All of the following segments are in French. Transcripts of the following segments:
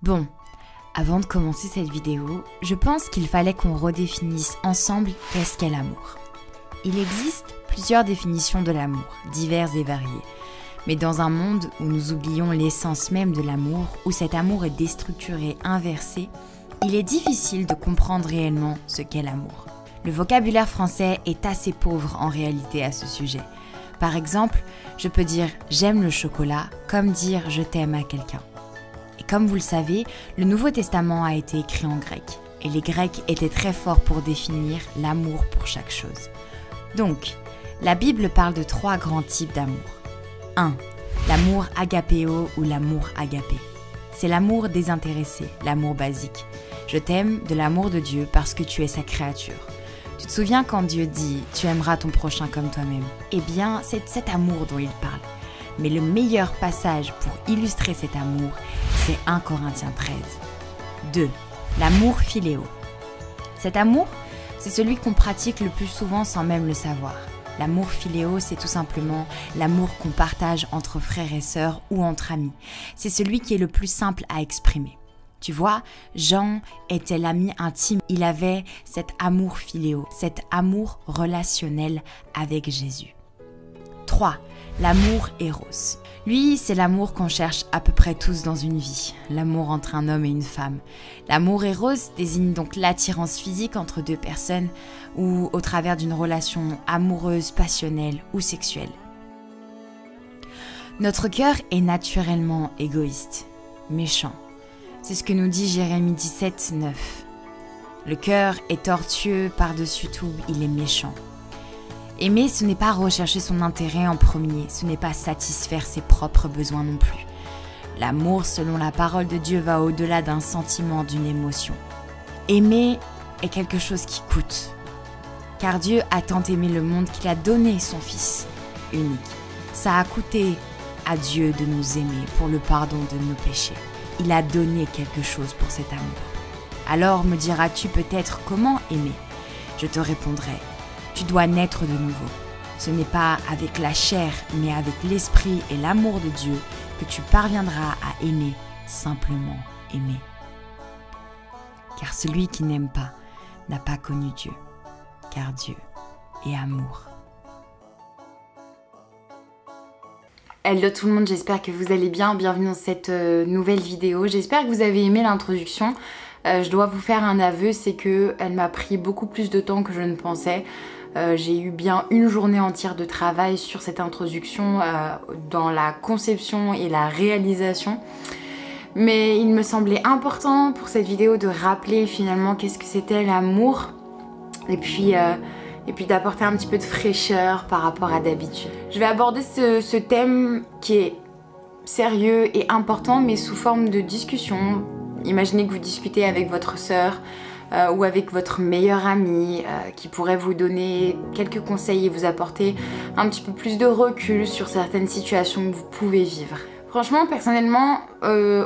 Bon, avant de commencer cette vidéo, je pense qu'il fallait qu'on redéfinisse ensemble qu'est-ce qu'est l'amour. Il existe plusieurs définitions de l'amour, diverses et variées. Mais dans un monde où nous oublions l'essence même de l'amour, où cet amour est déstructuré, inversé, il est difficile de comprendre réellement ce qu'est l'amour. Le vocabulaire français est assez pauvre en réalité à ce sujet. Par exemple, je peux dire « j'aime le chocolat » comme dire « je t'aime » à quelqu'un. Et comme vous le savez, le Nouveau Testament a été écrit en grec. Et les Grecs étaient très forts pour définir l'amour pour chaque chose. Donc, la Bible parle de 3 grands types d'amour. 1. L'amour agapéo ou l'amour agapé. C'est l'amour désintéressé, l'amour basique. Je t'aime de l'amour de Dieu parce que tu es sa créature. Tu te souviens quand Dieu dit « tu aimeras ton prochain comme toi-même » Eh bien, c'est de cet amour dont il parle. Mais le meilleur passage pour illustrer cet amour, c'est 1 Corinthiens 13. 2. L'amour philéo. Cet amour, c'est celui qu'on pratique le plus souvent sans même le savoir. L'amour philéo, c'est tout simplement l'amour qu'on partage entre frères et sœurs ou entre amis. C'est celui qui est le plus simple à exprimer. Tu vois, Jean était l'ami intime. Il avait cet amour philéo, cet amour relationnel avec Jésus. 3. L'amour éros. Lui, c'est l'amour qu'on cherche à peu près tous dans une vie, l'amour entre un homme et une femme. L'amour éros désigne donc l'attirance physique entre 2 personnes ou au travers d'une relation amoureuse, passionnelle ou sexuelle. Notre cœur est naturellement égoïste, méchant. C'est ce que nous dit Jérémie 17, 9. Le cœur est tortueux par-dessus tout, il est méchant. Aimer, ce n'est pas rechercher son intérêt en premier, ce n'est pas satisfaire ses propres besoins non plus. L'amour, selon la parole de Dieu, va au-delà d'un sentiment, d'une émotion. Aimer est quelque chose qui coûte. Car Dieu a tant aimé le monde qu'il a donné son Fils unique. Ça a coûté à Dieu de nous aimer pour le pardon de nos péchés. Il a donné quelque chose pour cet amour. Alors me diras-tu peut-être comment aimer ? Je te répondrai. Tu dois naître de nouveau. Ce n'est pas avec la chair, mais avec l'esprit et l'amour de Dieu que tu parviendras à aimer, simplement aimer. Car celui qui n'aime pas n'a pas connu Dieu, car Dieu est amour. Hello tout le monde, j'espère que vous allez bien. Bienvenue dans cette nouvelle vidéo. J'espère que vous avez aimé l'introduction. Je dois vous faire un aveu, c'est qu'elle m'a pris beaucoup plus de temps que je ne pensais. J'ai eu bien une journée entière de travail sur cette introduction dans la conception et la réalisation. Mais il me semblait important pour cette vidéo de rappeler finalement qu'est-ce que c'était l'amour et puis d'apporter un petit peu de fraîcheur par rapport à d'habitude. Je vais aborder ce thème qui est sérieux et important mais sous forme de discussion. Imaginez que vous discutez avec votre sœur ou avec votre meilleur ami qui pourrait vous donner quelques conseils et vous apporter un petit peu plus de recul sur certaines situations que vous pouvez vivre. Franchement, personnellement,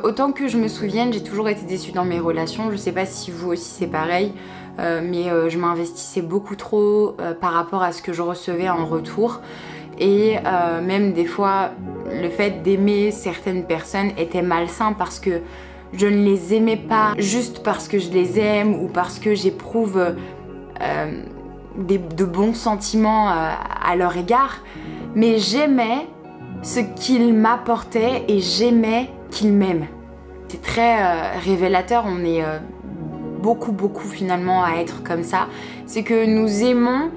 autant que je me souvienne, j'ai toujours été déçue dans mes relations. Je sais pas si vous aussi c'est pareil, mais je m'investissais beaucoup trop par rapport à ce que je recevais en retour. Et même des fois, le fait d'aimer certaines personnes était malsain parce que je ne les aimais pas juste parce que je les aime ou parce que j'éprouve de bons sentiments à leur égard, mais j'aimais ce qu'ils m'apportaient et j'aimais qu'ils m'aiment. C'est très révélateur, on est beaucoup finalement à être comme ça. C'est que nous aimons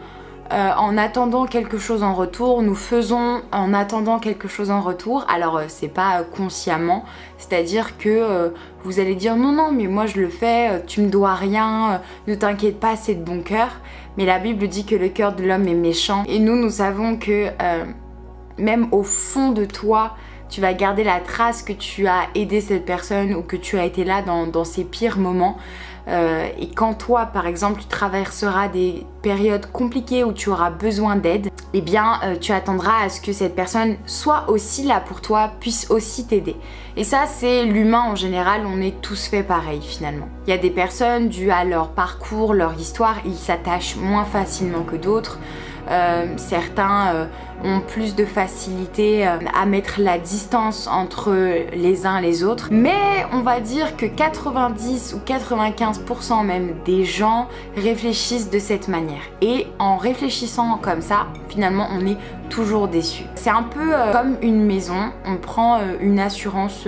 en attendant quelque chose en retour, nous faisons en attendant quelque chose en retour. Alors c'est pas consciemment, c'est-à-dire que vous allez dire non mais moi je le fais, tu me dois rien, ne t'inquiète pas, c'est de bon cœur. Mais la Bible dit que le cœur de l'homme est méchant et nous savons que même au fond de toi, tu vas garder la trace que tu as aidé cette personne ou que tu as été là dans ses pires moments. Et quand toi par exemple tu traverseras des périodes compliquées où tu auras besoin d'aide, eh bien tu attendras à ce que cette personne soit aussi là pour toi, puisse aussi t'aider. Et ça c'est l'humain en général, on est tous faits pareil finalement. Il y a des personnes dues à leur parcours, leur histoire, ils s'attachent moins facilement que d'autres. Certains ont plus de facilité à mettre la distance entre les uns et les autres. Mais on va dire que 90 ou 95% même des gens réfléchissent de cette manière. Et en réfléchissant comme ça, finalement, on est toujours déçu. C'est un peu comme une maison. On prend une assurance,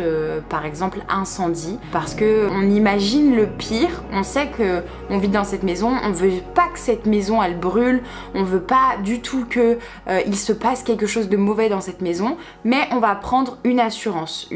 par exemple incendie, parce que on imagine le pire. On sait que on vit dans cette maison, on veut pas que cette maison elle brûle, on veut pas du tout que il se passe quelque chose de mauvais dans cette maison, mais on va prendre une assurance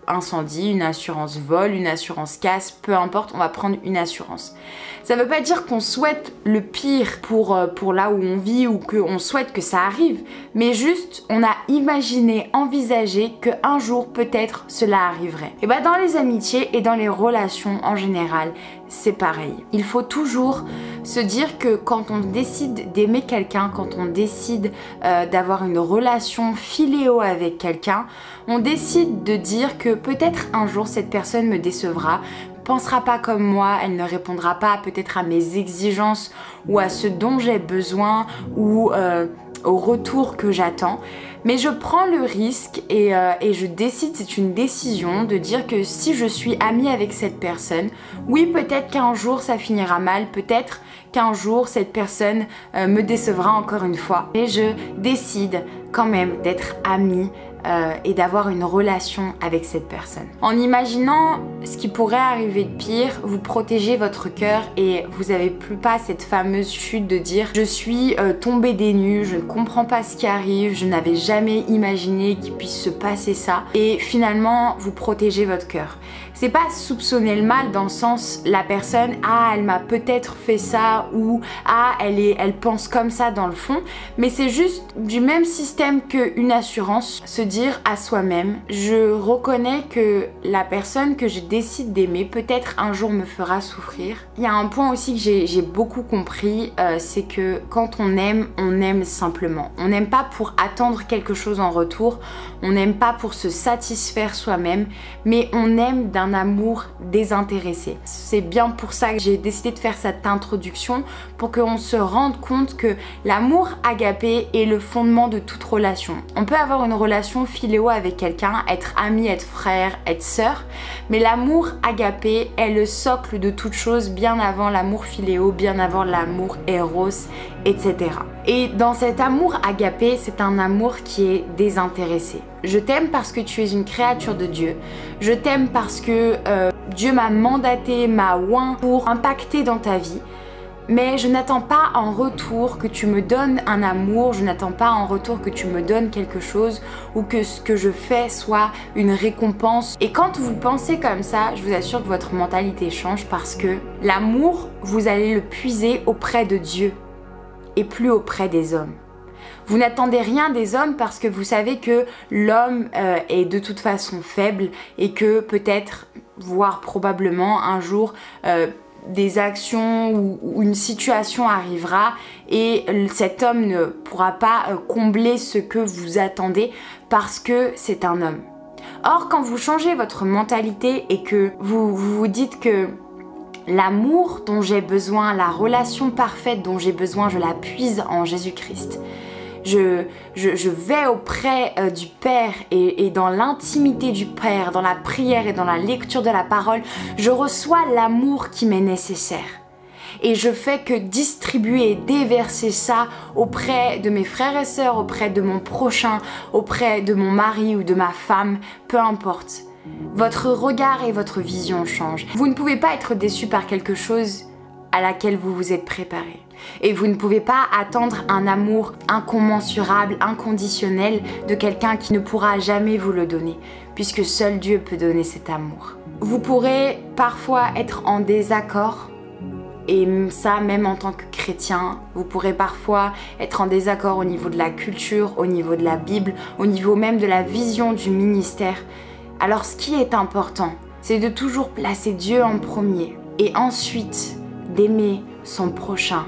incendie, une assurance vol, une assurance casse, peu importe, on va prendre une assurance. Ça veut pas dire qu'on souhaite le pire pour là où on vit ou qu'on souhaite que ça arrive, mais juste on a imaginé, envisagé que un jour peut-être cela arriverait. Et bah dans les amitiés et dans les relations en général, c'est pareil. Il faut toujours se dire que quand on décide d'aimer quelqu'un, quand on décide d'avoir une relation philéo avec quelqu'un, on décide de dire que peut-être un jour cette personne me décevra, pensera pas comme moi, elle ne répondra pas peut-être à mes exigences ou à ce dont j'ai besoin ou au retour que j'attends. Mais je prends le risque et je décide, c'est une décision de dire que si je suis amie avec cette personne, oui peut-être qu'un jour ça finira mal, peut-être qu'un jour cette personne me décevra encore une fois. Mais je décide quand même d'être amie et d'avoir une relation avec cette personne. En imaginant ce qui pourrait arriver de pire, vous protégez votre cœur et vous n'avez plus pas cette fameuse chute de dire je suis tombée des nues, je ne comprends pas ce qui arrive, je n'avais jamais imaginé qu'il puisse se passer ça, et finalement vous protégez votre cœur. C'est pas soupçonner le mal dans le sens la personne elle m'a peut-être fait ça ou elle pense comme ça dans le fond, mais c'est juste du même système qu'une assurance, se dire à soi-même je reconnais que la personne que je décide d'aimer peut-être un jour me fera souffrir. Il y a un point aussi que j'ai beaucoup compris, c'est que quand on aime simplement. On n'aime pas pour attendre quelque chose en retour, on n'aime pas pour se satisfaire soi-même, mais on aime d'un amour désintéressé. C'est bien pour ça que j'ai décidé de faire cette introduction, pour qu'on se rende compte que l'amour agapé est le fondement de toute relation. On peut avoir une relation philéo avec quelqu'un, être ami, être frère, être sœur, mais l'amour agapé est le socle de toute chose, bien avant l'amour philéo, bien avant l'amour éros, etc. Et dans cet amour agapé, c'est un amour qui est désintéressé. Je t'aime parce que tu es une créature de Dieu. Je t'aime parce que Dieu m'a mandaté, m'a oint pour impacter dans ta vie. Mais je n'attends pas en retour que tu me donnes un amour, je n'attends pas en retour que tu me donnes quelque chose ou que ce que je fais soit une récompense. Et quand vous pensez comme ça, je vous assure que votre mentalité change, parce que l'amour, vous allez le puiser auprès de Dieu et plus auprès des hommes. Vous n'attendez rien des hommes parce que vous savez que l'homme est de toute façon faible et que peut-être, voire probablement un jour, des actions ou une situation arrivera et cet homme ne pourra pas combler ce que vous attendez parce que c'est un homme. Or, quand vous changez votre mentalité et que vous dites que l'amour dont j'ai besoin, la relation parfaite dont j'ai besoin, je la puise en Jésus-Christ. Je vais auprès du Père et dans l'intimité du Père, dans la prière et dans la lecture de la parole, je reçois l'amour qui m'est nécessaire. Et je fais que distribuer et déverser ça auprès de mes frères et sœurs, auprès de mon prochain, auprès de mon mari ou de ma femme, peu importe. Votre regard et votre vision changent. Vous ne pouvez pas être déçu par quelque chose à laquelle vous vous êtes préparé. Et vous ne pouvez pas attendre un amour incommensurable, inconditionnel de quelqu'un qui ne pourra jamais vous le donner, puisque seul Dieu peut donner cet amour. Vous pourrez parfois être en désaccord, et ça même en tant que chrétien, vous pourrez parfois être en désaccord au niveau de la culture, au niveau de la Bible, au niveau même de la vision du ministère. Alors ce qui est important, c'est de toujours placer Dieu en premier, et ensuite d'aimer son prochain.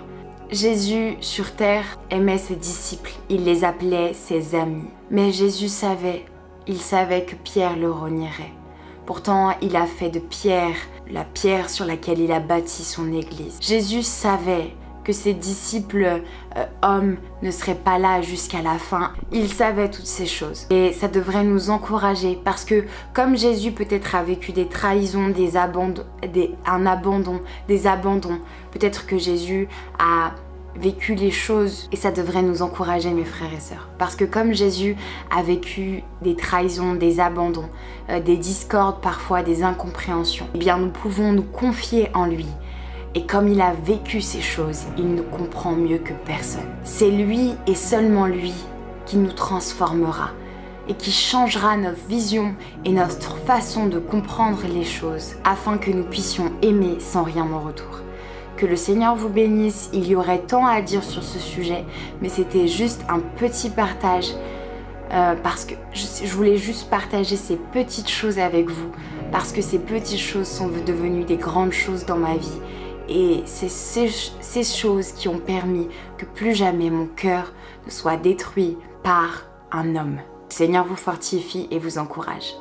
Jésus sur terre aimait ses disciples, il les appelait ses amis. Mais Jésus il savait que Pierre le renierait. Pourtant, il a fait de Pierre la pierre sur laquelle il a bâti son église. Jésus savait que ses disciples hommes ne seraient pas là jusqu'à la fin. Il savait toutes ces choses. Et ça devrait nous encourager parce que comme Jésus peut-être a vécu des trahisons, des abandons, peut-être que Jésus a vécu les choses et ça devrait nous encourager, mes frères et sœurs, parce que comme Jésus a vécu des trahisons, des abandons, des discordes parfois, des incompréhensions, eh bien nous pouvons nous confier en lui. Et comme il a vécu ces choses, il nous comprend mieux que personne. C'est lui et seulement lui qui nous transformera et qui changera notre vision et notre façon de comprendre les choses afin que nous puissions aimer sans rien en retour. Que le Seigneur vous bénisse, il y aurait tant à dire sur ce sujet, mais c'était juste un petit partage parce que je voulais juste partager ces petites choses avec vous, parce que ces petites choses sont devenues des grandes choses dans ma vie et c'est ces choses qui ont permis que plus jamais mon cœur ne soit détruit par un homme. Le Seigneur vous fortifie et vous encourage.